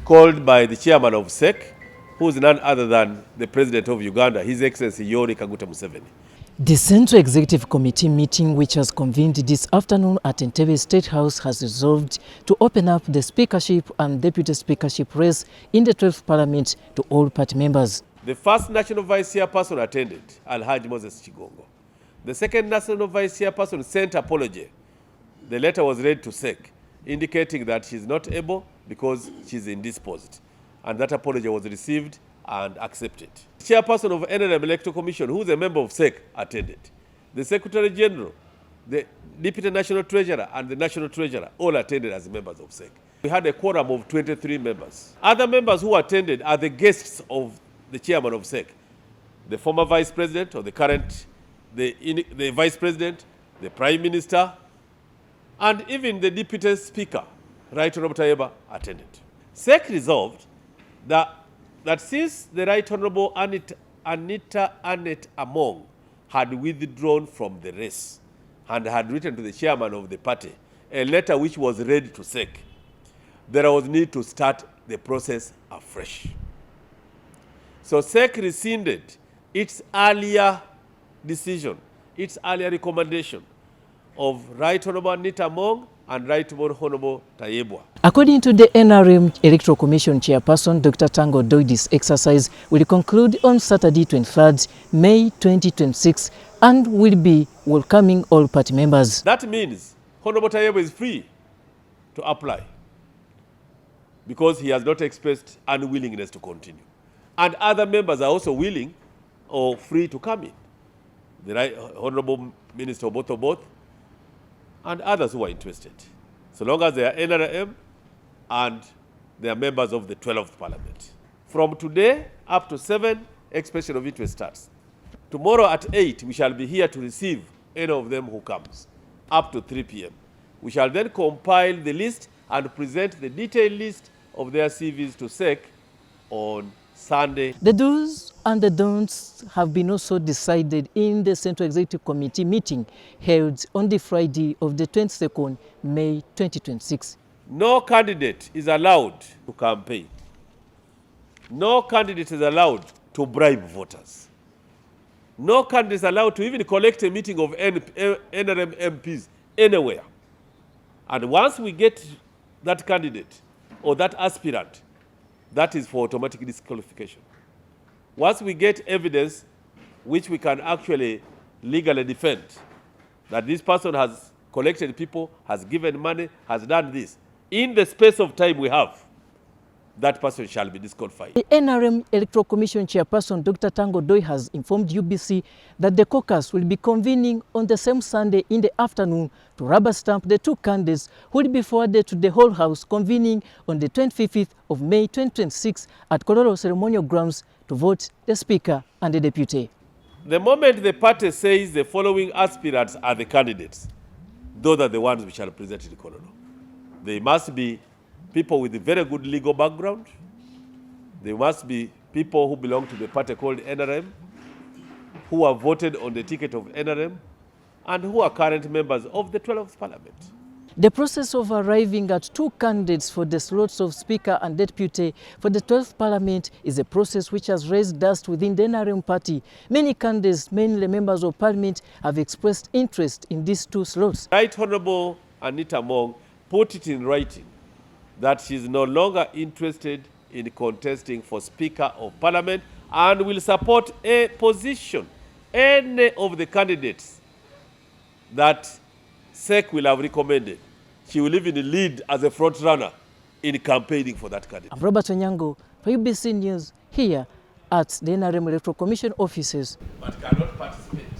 called by the chairman of CEC, who is none other than the President of Uganda, His Excellency Yoweri Kaguta Museveni. The Central Executive Committee meeting, which has convened this afternoon at Entebbe State House, has resolved to open up the speakership and deputy speakership race in the 12th Parliament to all party members. The first National Vice Chairperson attended, Alhaji Moses Chigongo. The second National Vice Chairperson sent apology. The letter was read to CEC, indicating that she is not able because she is indisposed. And that apology was received and accepted. The Chairperson of NRM Electoral Commission, who is a member of CEC, attended. The Secretary General, the Deputy National Treasurer, and the National Treasurer all attended as members of CEC. We had a quorum of 23 members. Other members who attended are the guests of the Chairman of CEC, the former Vice President or the current, the Vice President, the Prime Minister, and even the Deputy Speaker, Right Honorable Tayeba, attended. CEC resolved that since the Right Honorable Anita Among had withdrawn from the race and had written to the chairman of the party a letter which was read to CEC, there was need to start the process afresh. So CEC rescinded its earlier decision, its earlier recommendation of Right Honorable Anita Among and Right Honorable Tayebwa. According to the NRM Electoral Commission Chairperson, Dr. Tanga, Odoi, this exercise will conclude on Saturday, 23rd May 2026, and will be welcoming all party members. That means Honorable Tayebwa is free to apply because he has not expressed unwillingness to continue. And other members are also willing or free to come in. The Right Honorable Minister Both, and others who are interested, so long as they are NRM and they are members of the 12th Parliament. From today up to 7, expression of interest starts. Tomorrow at 8, we shall be here to receive any of them who comes, up to 3 p.m. We shall then compile the list and present the detailed list of their CVs to CEC on Sunday. The do's and the don'ts have been also decided in the Central Executive Committee meeting held on the Friday of the 22nd May 2026. No candidate is allowed to campaign. No candidate is allowed to bribe voters. No candidate is allowed to even collect a meeting of NRM MPs anywhere. And once we get that candidate or that aspirant, that is for automatic disqualification. Once we get evidence which we can actually legally defend, that this person has collected people, has given money, has done this, in the space of time we have, that person shall be disqualified. The NRM Electoral Commission Chairperson, Dr. Tanga, Odoi, has informed UBC that the caucus will be convening on the same Sunday in the afternoon to rubber stamp the two candidates who will be forwarded to the whole house, convening on the 25th of May 2026 at Kololo Ceremonial Grounds to vote the Speaker and the Deputy. The moment the party says the following aspirants are the candidates, those are the ones which are presented in Kololo. They must be people with a very good legal background. They must be people who belong to the party called NRM, who have voted on the ticket of NRM, and who are current members of the 12th Parliament. The process of arriving at two candidates for the slots of Speaker and Deputy for the 12th Parliament is a process which has raised dust within the NRM party. Many candidates, mainly members of Parliament, have expressed interest in these two slots. Right Honorable Anita Among put it in writing that she is no longer interested in contesting for Speaker of Parliament and will support a position, any of the candidates that CEC will have recommended. She will even lead as a front runner in campaigning for that candidate. I'm Robert Onyango for UBC News here at the NRM Electoral Commission offices. But cannot